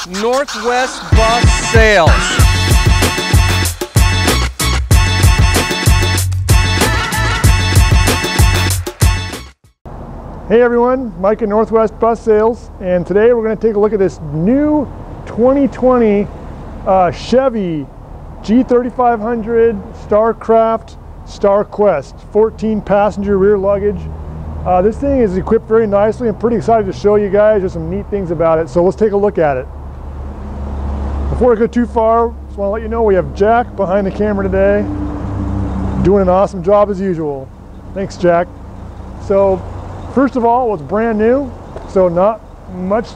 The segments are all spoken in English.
Northwest Bus Sales. Hey everyone, Mike at Northwest Bus Sales, and today we're going to take a look at this new 2020 Chevy G3500 Starquest 14 passenger rear luggage. This thing is equipped very nicely. I'm pretty excited to show you guys. There's some neat things about it, so let's take a look at it. Before I go too far, just want to let you know we have Jack behind the camera today, doing an awesome job as usual. Thanks, Jack. So first of all, it's brand new, so not much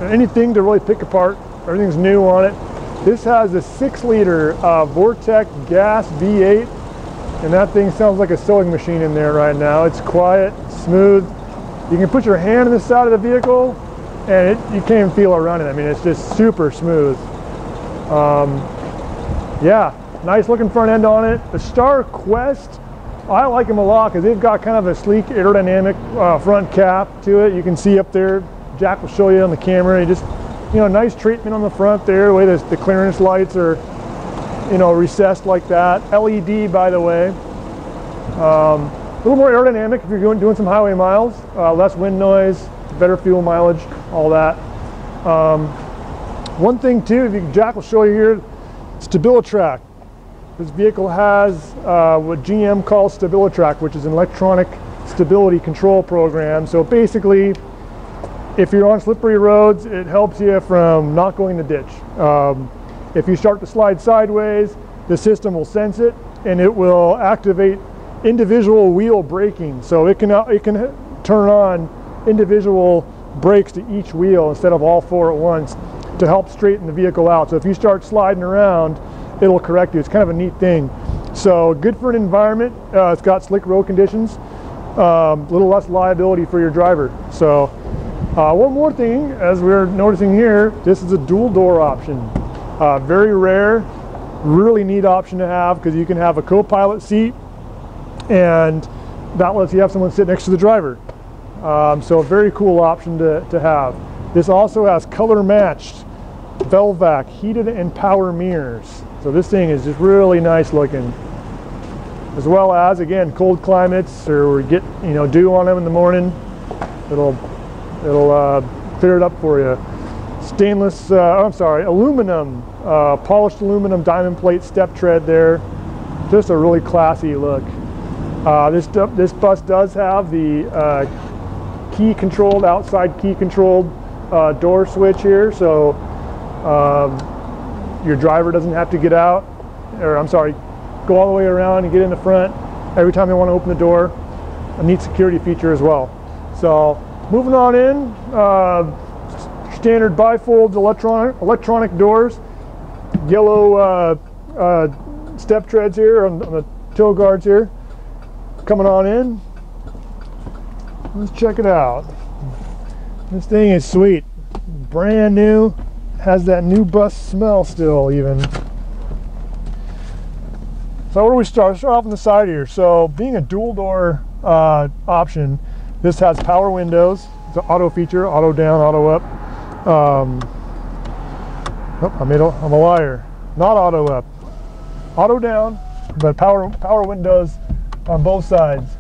anything to really pick apart. Everything's new on it. This has a 6-liter Vortec gas V8, and that thing sounds like a sewing machine in there right now. It's quiet, smooth. You can put your hand on the side of the vehicle and you can't even feel it running. I mean, it's just super smooth. Yeah, nice looking front end on it. The Starquest, I like them a lot because they've got kind of a sleek aerodynamic front cap to it. You can see up there, Jack will show you on the camera. You just, you know, nice treatment on the front there, the way the clearance lights are, you know, recessed like that. LED, by the way. A little more aerodynamic if you're doing some highway miles. Less wind noise, better fuel mileage, all that. One thing too, Jack will show you here, Stabilitrak. This vehicle has what GM calls Stabilitrak, which is an electronic stability control program. So basically, if you're on slippery roads, it helps you from not going in the ditch. If you start to slide sideways, the system will sense it and it will activate individual wheel braking. So it can turn on individual brakes to each wheel instead of all 4 at once to help straighten the vehicle out. So if you start sliding around, it'll correct you. It's kind of a neat thing. So good for an environment. It's got slick road conditions, a little less liability for your driver. So one more thing, as we're noticing here, this is a dual door option. Very rare, really neat option to have because you can have a co-pilot seat and that lets you have someone sit next to the driver. So a very cool option to have. This also has color matched Velvac heated and power mirrors. So this thing is just really nice looking. As well as, again, cold climates or get, you know, dew on them in the morning, it'll clear it up for you. Stainless, aluminum, polished aluminum diamond plate step tread there. Just a really classy look. This bus does have the outside key controlled door switch here, so your driver doesn't have to get out, or go all the way around and get in the front every time they want to open the door. A neat security feature as well. So moving on in, standard bifold electronic doors, yellow step treads here on the toe guards here. Coming on in, let's check it out. This thing is sweet, brand new, has that new bus smell still even. So where do we start? Let's start off on the side here. So being a dual door option, this has power windows. It's an auto feature, auto down, auto up. I'm a liar. Not auto up, auto down, but power windows on both sides.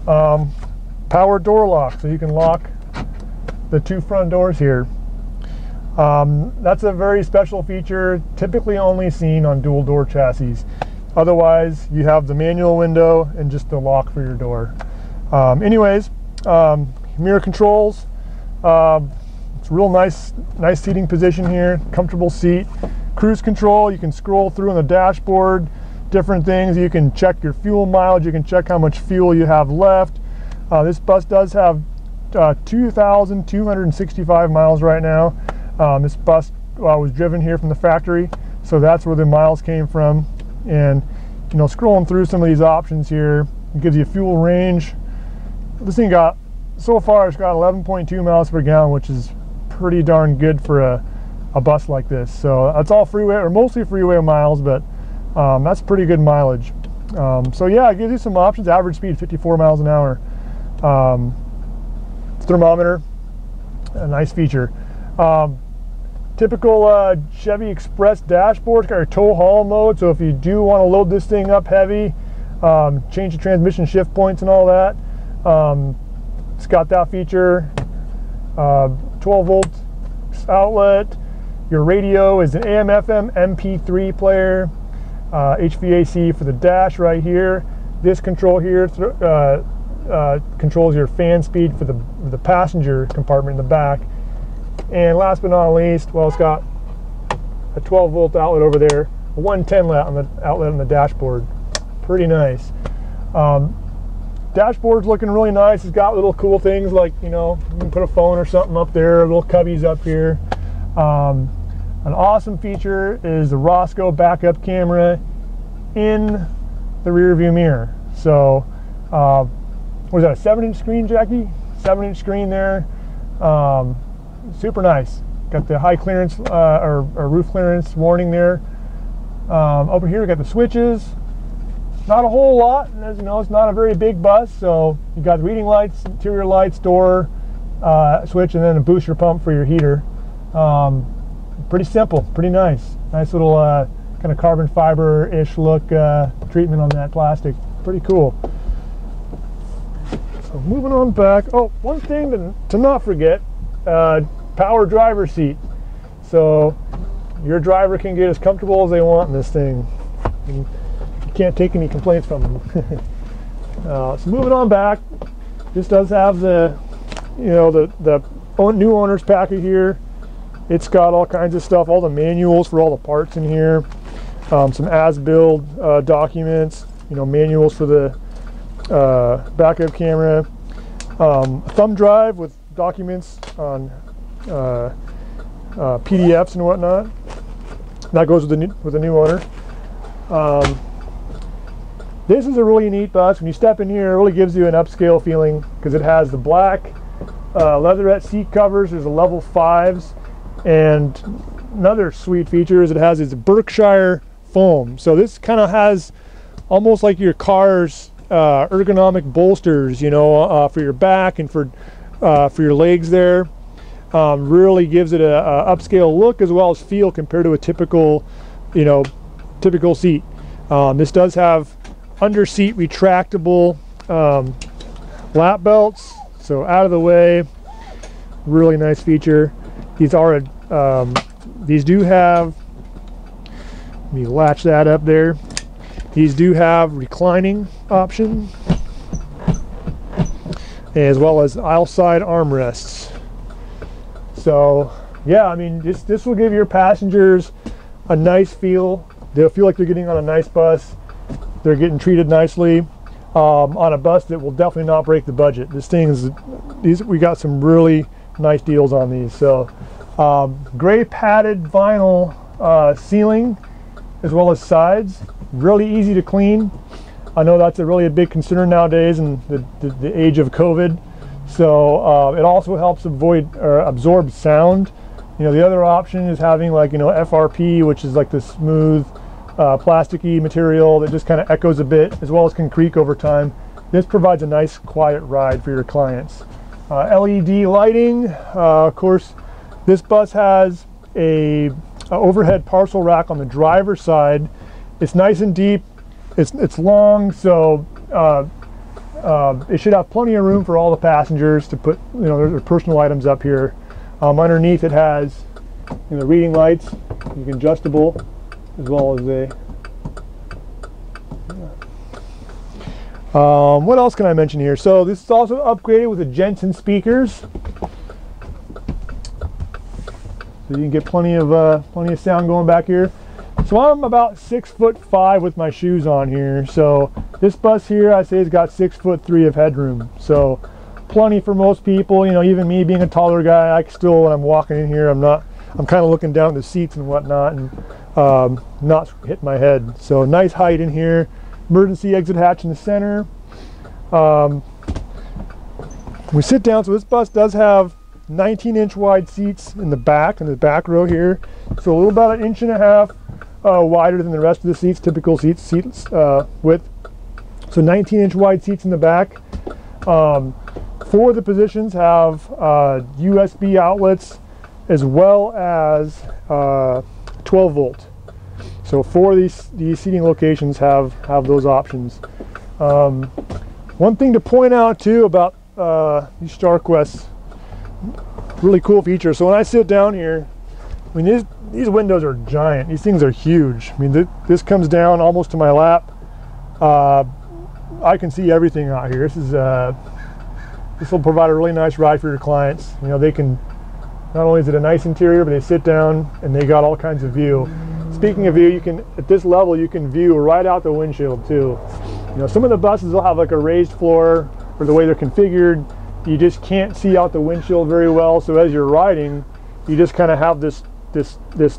Power door lock, so you can lock the 2 front doors here. That's a very special feature, typically only seen on dual door chassis. Otherwise, you have the manual window and just the lock for your door. Anyways, mirror controls. It's a real nice seating position here, comfortable seat. Cruise control, you can scroll through on the dashboard, different things. You can check your fuel mileage, you can check how much fuel you have left. This bus does have 2,265 miles right now. This bus was driven here from the factory, so that's where the miles came from. And, you know, scrolling through some of these options here, it gives you fuel range. This thing so far it's got 11.2 miles per gallon, which is pretty darn good for a bus like this. So that's all freeway, or mostly freeway miles, but that's pretty good mileage. So yeah, it gives you some options. Average speed 54 miles an hour. Thermometer, a nice feature. typical Chevy Express dashboard. It's got your tow haul mode, so if you do want to load this thing up heavy, change the transmission shift points and all that, it's got that feature. 12-volt outlet. Your radio is an AM FM MP3 player. HVAC for the dash right here. This control here controls your fan speed for the passenger compartment in the back. And last but not least, well, it's got a 12-volt outlet over there, a 110 outlet on the dashboard. Pretty nice. Dashboard's looking really nice. It's got little cool things like, you know, you can put a phone or something up there, little cubbies up here. An awesome feature is the Roscoe backup camera in the rear view mirror. So, what is that, a 7-inch screen, Jackie? 7-inch screen there. Super nice. Got the high clearance or roof clearance warning there. Over here we got the switches. Not a whole lot, as you know, it's not a very big bus, so you got reading lights, interior lights, door switch, and then a booster pump for your heater. Pretty simple, pretty nice. Nice little kind of carbon fiber-ish look treatment on that plastic. Pretty cool. So moving on back. Oh, one thing to not forget, power driver seat. So your driver can get as comfortable as they want in this thing. And you can't take any complaints from them. So moving on back, this does have the, you know, the new owner's packet here. It's got all kinds of stuff, all the manuals for all the parts in here, some as-build documents, you know, manuals for the backup camera, a thumb drive with documents on PDFs and whatnot. That goes with the new owner. This is a really neat bus. When you step in here, it really gives you an upscale feeling because it has the black leatherette seat covers. There's a level 5s. And another sweet feature is it has its Berkshire foam. So this kind of has almost like your car's ergonomic bolsters, you know, for your back and for your legs there. Really gives it a upscale look as well as feel compared to a typical, you know, typical seat. This does have under seat retractable lap belts, so out of the way. Really nice feature. These are these do have, let me latch that up there. These do have reclining option as well as aisle side armrests. So yeah, I mean, this will give your passengers a nice feel. They'll feel like they're getting on a nice bus. They're getting treated nicely on a bus that will definitely not break the budget. This thing is, we got some really nice deals on these. So gray padded vinyl ceiling as well as sides, really easy to clean. I know that's really a big concern nowadays in the age of COVID. So it also helps absorb sound. You know, the other option is having, like, you know, FRP, which is like the smooth plasticky material that just kind of echoes a bit, as well as can creak over time. This provides a nice quiet ride for your clients. LED lighting, of course. This bus has a overhead parcel rack on the driver's side. It's nice and deep. It's long, so it should have plenty of room for all the passengers to put, you know, their personal items up here. Underneath it has, you know, reading lights, you can adjustable, as well as what else can I mention here? So this is also upgraded with the Jensen speakers. So you can get plenty of sound going back here. So I'm about 6'5" with my shoes on here. So this bus here, I say, has got 6'3" of headroom. So plenty for most people. You know, even me being a taller guy, I still, when I'm walking in here, I'm kind of looking down the seats and whatnot, and not hit my head. So nice height in here. Emergency exit hatch in the center. We sit down. So this bus does have 19-inch wide seats in the back row here. So a little about 1.5 inches wider than the rest of the seats, typical seats width. So 19-inch wide seats in the back. 4 of the positions have USB outlets as well as 12 volt. So 4 of these seating locations have those options. One thing to point out too about these Starquest, really cool feature. So when I sit down here, I mean these windows are giant. These things are huge. I mean this comes down almost to my lap. I can see everything out here. This will provide a really nice ride for your clients. You know, they can, not only is it a nice interior, but they sit down and they got all kinds of view. Speaking of view, you can, at this level, you can view right out the windshield too. You know, some of the buses will have like a raised floor, or the way they're configured, you just can't see out the windshield very well. So as you're riding, you just kind of have this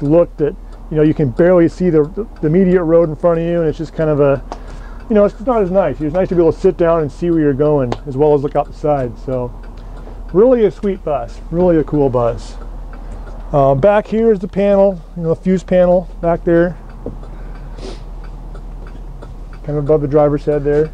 look that, you know, you can barely see the immediate road in front of you, and it's just kind of a, you know, it's not as nice. It's nice to be able to sit down and see where you're going, as well as look out the side. So really a sweet bus, really a cool bus. Back here is the panel, you know, the fuse panel back there, kind of above the driver's head there.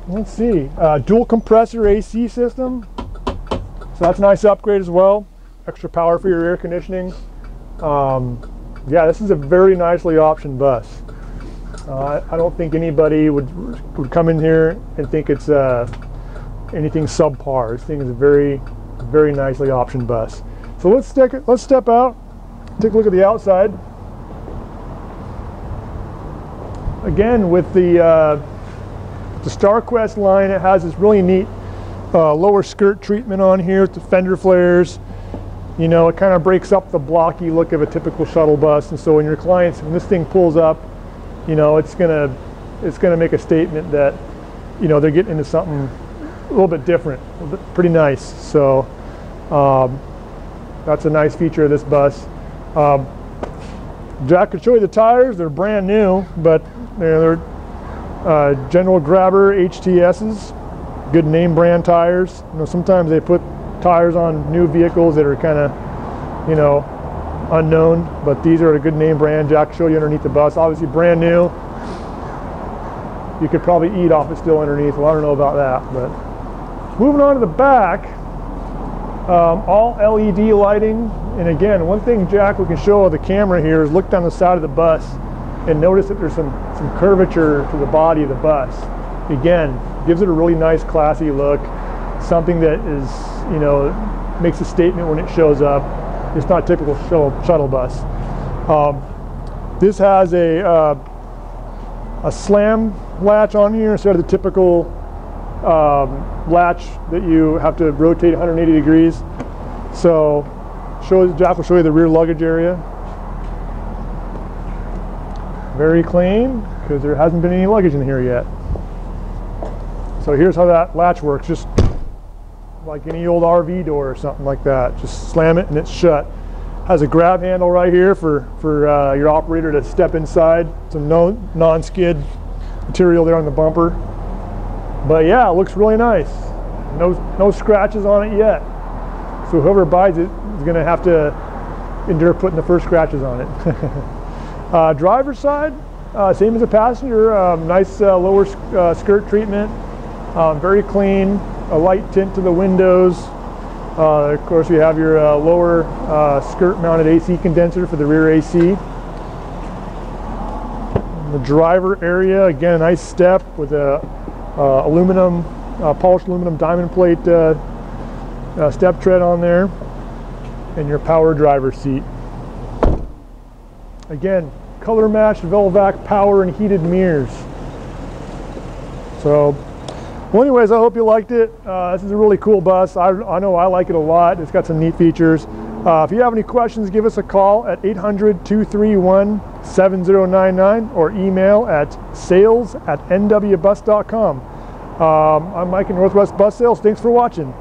Let's see, dual compressor AC system, so that's a nice upgrade as well. Extra power for your air conditioning. Yeah, this is a very nicely optioned bus. I don't think anybody would come in here and think it's anything subpar. This thing is a very, very nicely optioned bus. So let's step out, take a look at the outside. Again, with the Starquest line, it has this really neat lower skirt treatment on here with the fender flares. You know, it kind of breaks up the blocky look of a typical shuttle bus, and so when your clients, when this thing pulls up, you know, it's gonna make a statement that, you know, they're getting into something a little bit different, pretty nice. So that's a nice feature of this bus. Jack could show you the tires. They're brand new, but they're General Grabber HTS's, good name brand tires. You know, sometimes they put tires on new vehicles that are kind of, you know, unknown, but these are a good name brand. Jack will show you underneath the bus. Obviously brand new. You could probably eat off it still underneath. Well, I don't know about that, but moving on to the back, all LED lighting. And again, one thing Jack, we can show the camera here, is look down the side of the bus and notice that there's some curvature to the body of the bus. Again, gives it a really nice classy look, something that is, you know, makes a statement when it shows up. It's not a typical shuttle bus. This has a slam latch on here instead of the typical latch that you have to rotate 180 degrees. So Jack will show you the rear luggage area. Very clean, because there hasn't been any luggage in here yet. So here's how that latch works, just like any old RV door or something like that. Just slam it and it's shut. Has a grab handle right here for your operator to step inside. Some non-skid material there on the bumper. But yeah, it looks really nice. No scratches on it yet. So whoever buys it is going to have to endure putting the first scratches on it. Driver's side, same as a passenger. Nice lower skirt treatment. Very clean. A light tint to the windows. Of course, we have your lower skirt-mounted AC condenser for the rear AC. The driver area, again, a nice step with a polished aluminum diamond plate step tread on there, and your power driver seat. Again, color matched Velvac power and heated mirrors. So, well, anyways, I hope you liked it. This is a really cool bus. I know I like it a lot. It's got some neat features. If you have any questions, give us a call at 800-231-7099 or email at sales@nwbus.com. I'm Mike in Northwest Bus Sales. Thanks for watching.